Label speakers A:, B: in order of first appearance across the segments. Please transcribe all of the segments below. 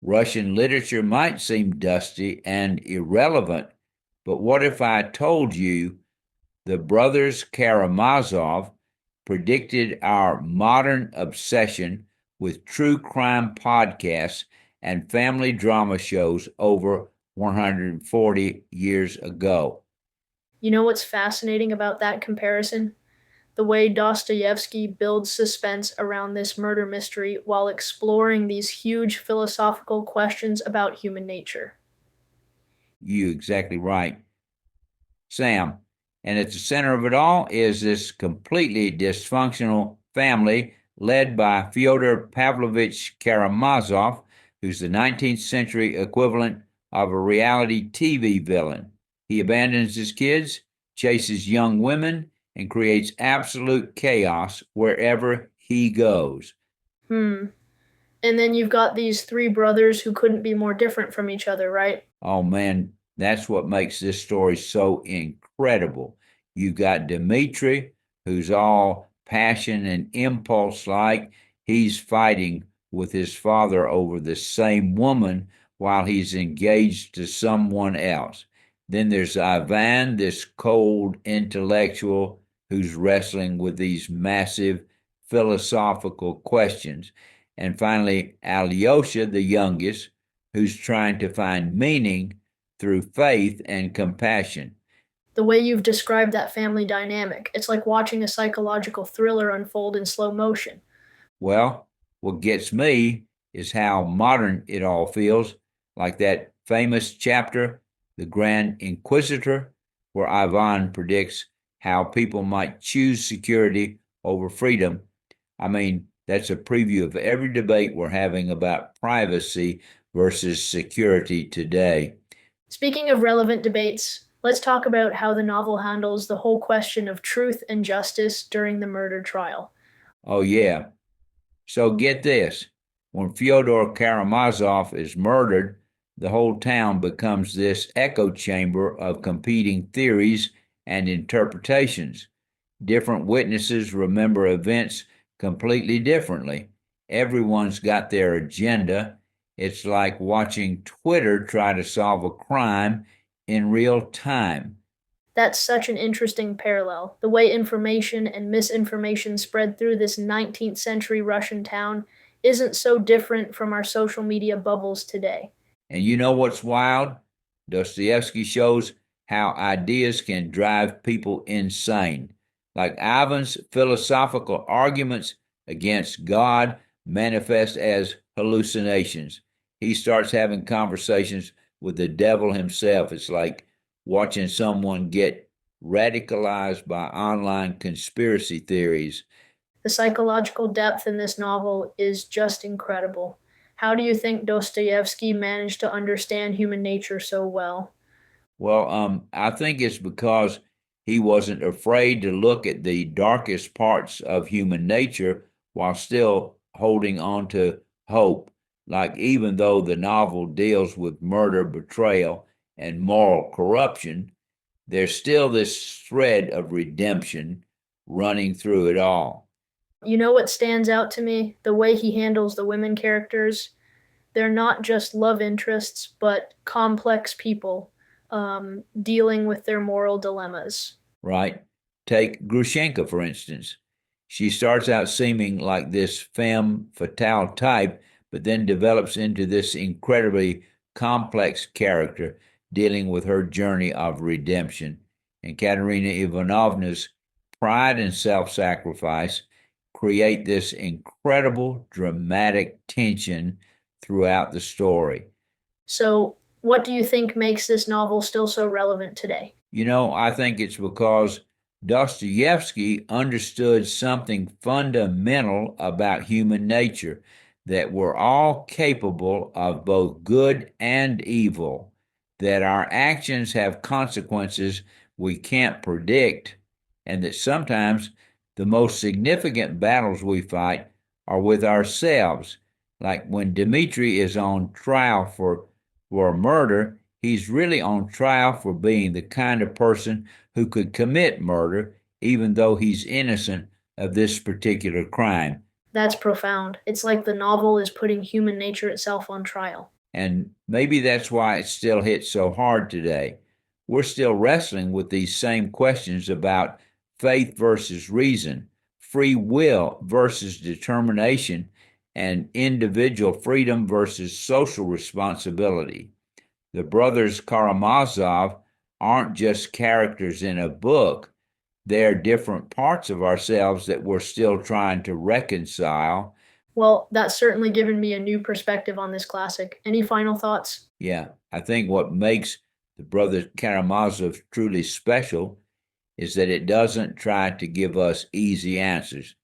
A: Russian literature might seem dusty and irrelevant, but what if I told you the Brothers Karamazov predicted our modern obsession with true crime podcasts and family drama shows over 140 years ago?
B: You know what's fascinating about that comparison? The way Dostoevsky builds suspense around this murder mystery while exploring these huge philosophical questions about human nature.
A: You exactly right, Sam. And at the center of it all is this completely dysfunctional family led by Fyodor Pavlovich Karamazov, who's the 19th century equivalent of a reality TV villain. He abandons his kids, chases young women, and creates absolute chaos wherever he goes.
B: Hmm. And then you've got these three brothers who couldn't be more different from each other, right?
A: Oh man, that's what makes this story so incredible. You've got Dimitri, who's all passion and impulse like. He's fighting with his father over the same woman while he's engaged to someone else. Then there's Ivan, this cold intellectual who's wrestling with these massive philosophical questions. And finally, Alyosha, the youngest, who's trying to find meaning through faith and compassion.
B: The way you've described that family dynamic, it's like watching a psychological thriller unfold in slow motion.
A: Well, what gets me is how modern it all feels, like that famous chapter, The Grand Inquisitor, where Ivan predicts how people might choose security over freedom. I mean, that's a preview of every debate we're having about privacy versus security today.
B: Speaking of relevant debates, let's talk about how the novel handles the whole question of truth and justice during the murder trial.
A: Oh, yeah. So get this, when Fyodor Karamazov is murdered, the whole town becomes this echo chamber of competing theories and interpretations. Different witnesses remember events completely differently. Everyone's got their agenda. It's like watching Twitter try to solve a crime in real time.
B: That's such an interesting parallel. The way information and misinformation spread through this 19th century Russian town isn't so different from our social media bubbles today.
A: And you know what's wild? Dostoevsky shows how ideas can drive people insane. Like Ivan's philosophical arguments against God manifest as hallucinations. He starts having conversations with the devil himself. It's like watching someone get radicalized by online conspiracy theories.
B: The psychological depth in this novel is just incredible. How do you think Dostoevsky managed to understand human nature so well?
A: Well, I think it's because he wasn't afraid to look at the darkest parts of human nature while still holding on to hope. Like, even though the novel deals with murder, betrayal, and moral corruption, there's still this thread of redemption running through it all.
B: You know what stands out to me? The way he handles the women characters. They're not just love interests, but complex people dealing with their moral dilemmas.
A: Right? Take Grushenka, for instance. She starts out seeming like this femme fatale type, but then develops into this incredibly complex character dealing with her journey of redemption. And Katerina Ivanovna's pride and self sacrifice create this incredible dramatic tension throughout the story.
B: So, what do you think makes this novel still so relevant today?
A: I think it's because Dostoevsky understood something fundamental about human nature, that we're all capable of both good and evil, that our actions have consequences we can't predict, and that sometimes the most significant battles we fight are with ourselves. Like when Dmitri is on trial for murder, he's really on trial for being the kind of person who could commit murder, even though he's innocent of this particular crime.
B: That's profound. It's like the novel is putting human nature itself on trial.
A: And maybe that's why it still hits so hard today. We're still wrestling with these same questions about faith versus reason, free will versus determination, and individual freedom versus social responsibility. The brothers Karamazov aren't just characters in a book, they're different parts of ourselves that we're still trying to reconcile.
B: Well, that's certainly given me a new perspective on this classic. Any final thoughts?
A: Yeah, I think what makes the Brothers Karamazov truly special is that it doesn't try to give us easy answers.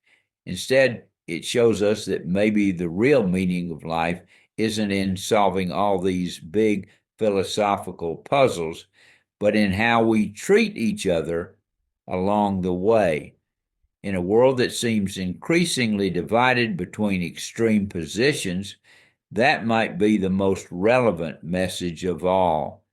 A: Instead, it shows us that maybe the real meaning of life isn't in solving all these big philosophical puzzles, but in how we treat each other along the way. In a world that seems increasingly divided between extreme positions, that might be the most relevant message of all.